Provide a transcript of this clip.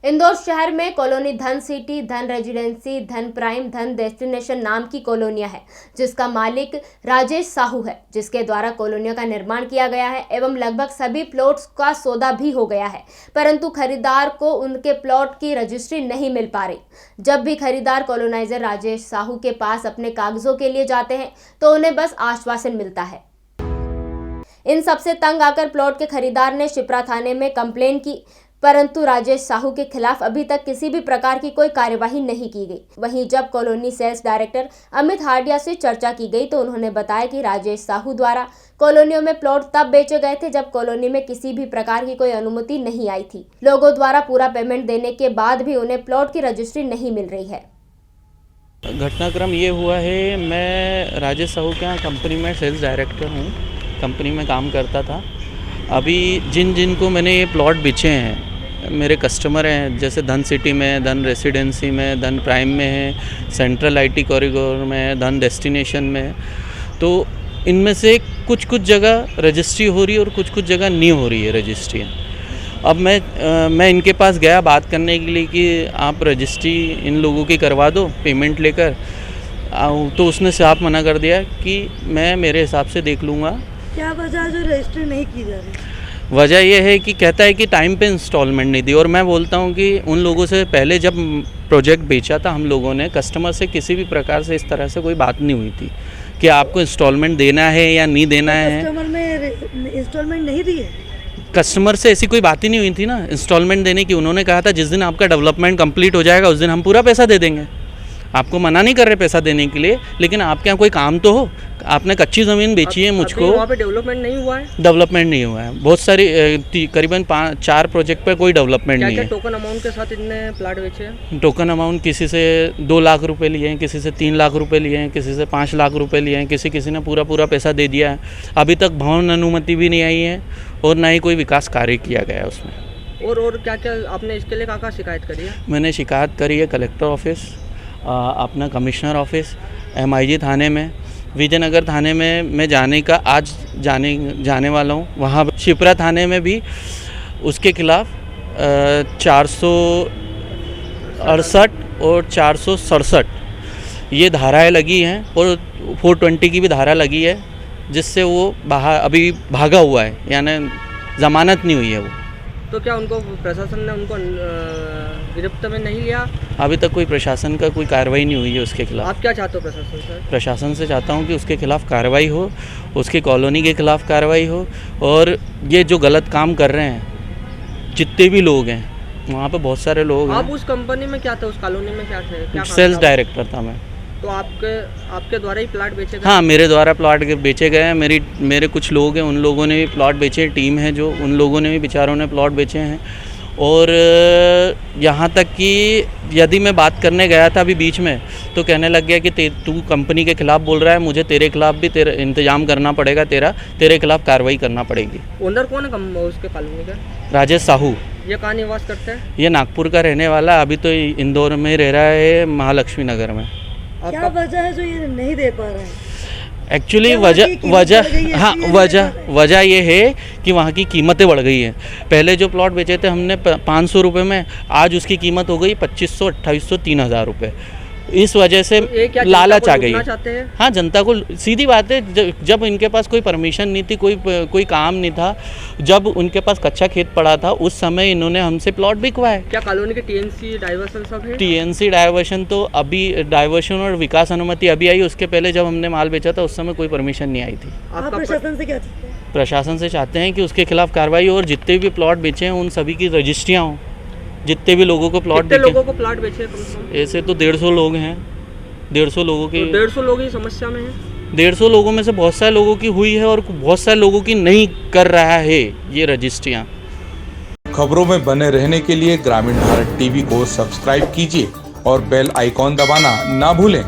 इंदौर शहर में कॉलोनी धन सिटी, धन रेजिडेंसी, धन प्राइम, धन डेस्टिनेशन नाम की कॉलोनियां है, जिसका मालिक राजेश साहू है, जिसके द्वारा कॉलोनियों का निर्माण किया गया है एवं लगभग सभी प्लॉट्स का सौदा भी हो गया है, परंतु खरीदार को उनके प्लॉट की रजिस्ट्री नहीं मिल पा रही। जब भी खरीदार कॉलोनाइजर राजेश साहू के पास अपने कागजों के लिए जाते हैं तो उन्हें बस आश्वासन मिलता है। इन सबसे तंग आकर प्लॉट के खरीदार ने शिप्रा थाने में कंप्लेन की, परंतु राजेश साहू के खिलाफ अभी तक किसी भी प्रकार की कोई कार्यवाही नहीं की गई। वहीं जब colony sales director Amit Hardia से चर्चा की गई तो उन्होंने बताया कि राजेश साहू द्वारा कॉलोनियों में प्लॉट तब बेचे गए थे जब कॉलोनी में किसी भी प्रकार की कोई अनुमति नहीं आई थी। लोगों द्वारा पूरा पेमेंट देने के बाद भी उन्हें प्लॉट की रजिस्ट्री नहीं मिल रही है। घटनाक्रम ये हुआ है, मैं राजेश साहू के यहाँ कंपनी में सेल्स डायरेक्टर हूँ, कंपनी में काम करता था। अभी जिनको मैंने ये प्लॉट बेचे हैं मेरे कस्टमर हैं, जैसे धन सिटी में, धन रेसिडेंसी में, धन प्राइम में है, सेंट्रल आईटी कॉरिडोर में, धन डेस्टिनेशन में, तो इनमें से कुछ जगह रजिस्ट्री हो रही है और कुछ जगह नहीं हो रही है रजिस्ट्रियाँ। अब मैं इनके पास गया बात करने के लिए कि आप रजिस्ट्री इन लोगों की करवा दो पेमेंट लेकर, तो उसने साफ मना कर दिया कि मैं मेरे हिसाब से देख लूँगा। क्या वजह जो रजिस्ट्री नहीं की जा रही? वजह यह है कि कहता है कि टाइम पे इंस्टॉलमेंट नहीं दी, और मैं बोलता हूँ कि उन लोगों से पहले जब प्रोजेक्ट बेचा था हम लोगों ने, कस्टमर से किसी भी प्रकार से इस तरह से कोई बात नहीं हुई थी कि आपको इंस्टॉलमेंट देना है या नहीं देना है। कस्टमर में इंस्टॉलमेंट नहीं दी है, कस्टमर से ऐसी कोई बात ही नहीं हुई थी ना इंस्टॉलमेंट देने की। उन्होंने कहा था जिस दिन आपका डेवलपमेंट कंप्लीट हो जाएगा उस दिन हम पूरा पैसा दे देंगे। आपको मना नहीं कर रहे पैसा देने के लिए, लेकिन आपके यहाँ कोई काम तो हो। आपने कच्ची ज़मीन बेची है मुझको, वहाँ पे डेवलपमेंट नहीं हुआ है। डेवलपमेंट नहीं हुआ है, बहुत सारी करीबन 4 प्रोजेक्ट पे कोई डेवलपमेंट नहीं है। टोकन अमाउंट के साथ इतने प्लाट बेचे हैं? टोकन अमाउंट किसी से 2 लाख रुपए लिए हैं, किसी से 3 लाख रुपए लिए हैं, किसी से 5 लाख रुपए लिए हैं, किसी ने पूरा पैसा दे दिया है। अभी तक भवन अनुमति भी नहीं आई है और ना ही कोई विकास कार्य किया गया है उसमें। और क्या आपने इसके लिए कहाँ शिकायत करी है? मैंने शिकायत करी है कलेक्टर ऑफिस, अपना कमिश्नर ऑफिस, MIG थाने में, विजयनगर थाने में मैं आज जाने वाला हूँ। वहाँ शिप्रा थाने में भी उसके खिलाफ 468 और 467 ये धाराएं लगी हैं और 420 की भी धारा लगी है, जिससे वो अभी भागा हुआ है, यानी ज़मानत नहीं हुई है वो। तो क्या उनको प्रशासन ने उनको गिरफ्तार में नहीं लिया? अभी तक कोई प्रशासन का कोई कार्रवाई नहीं हुई है उसके खिलाफ। आप क्या चाहते हो प्रशासन से? प्रशासन से चाहता हूँ कि उसके खिलाफ कार्रवाई हो, उसकी कॉलोनी के खिलाफ कार्रवाई हो, और ये जो गलत काम कर रहे हैं जितने भी लोग हैं, वहाँ पे बहुत सारे लोग हैं। आप उस कंपनी में क्या थे, उस कॉलोनी में क्या थे? सेल्स डायरेक्टर था मैं। तो आपके द्वारा ही प्लाट बेचे गए? हाँ, मेरे द्वारा प्लॉट बेचे गए हैं। मेरे कुछ लोग हैं, उन लोगों ने भी प्लॉट बेचे, टीम है जो, उन लोगों ने भी बेचारों ने प्लॉट बेचे हैं। और यहाँ तक कि यदि मैं बात करने गया था अभी बीच में, तो कहने लग गया कि तू कंपनी के खिलाफ बोल रहा है, मुझे तेरे खिलाफ भी इंतजाम करना पड़ेगा, तेरे खिलाफ कार्रवाई करना पड़ेगी। ओनर कौन है उसके कॉलोनी का? राजेश साहू। ये कहाँ निवास करते हैं? ये नागपुर का रहने वाला, अभी तो इंदौर में रह रहा है, महालक्ष्मी नगर में। क्या वजह है जो ये नहीं दे पा रहे हैं? एक्चुअली वजह ये है कि वहाँ की कीमतें बढ़ गई हैं। पहले जो प्लॉट बेचे थे हमने 500 रुपये में, आज उसकी कीमत हो गई 2500, 2800, 3000 रुपये। इस वजह से लालच आ गई है। हाँ, जनता को सीधी बात है, जब इनके पास कोई परमिशन नहीं थी, कोई काम नहीं था, जब उनके पास कच्चा खेत पड़ा था, उस समय इन्होंने हमसे प्लॉट बिकवाए। क्या कॉलोनी के TNC डाइवर्शन सब है? TNC डाइवर्शन तो अभी, डाइवर्शन और विकास अनुमति अभी आई, उसके पहले जब हमने माल बेचा था उस समय कोई परमिशन नहीं आई थी। आप प्रशासन से क्या चाहते हैं? प्रशासन से चाहते हैं कि उसके खिलाफ कार्रवाई हो और जितने भी प्लॉट बेचे हैं उन सभी की रजिस्ट्रियाँ हों। जितने भी लोगों को प्लॉट बेचे ऐसे तो 150 लोग हैं। 150 लोगों की, 150 लोग ही समस्या में हैं। 150 लोगों में से बहुत सारे लोगों की हुई है और बहुत सारे लोगों की नहीं कर रहा है ये रजिस्ट्रियाँ। खबरों में बने रहने के लिए ग्रामीण भारत TV को सब्सक्राइब कीजिए और बेल आइकॉन दबाना ना भूलें।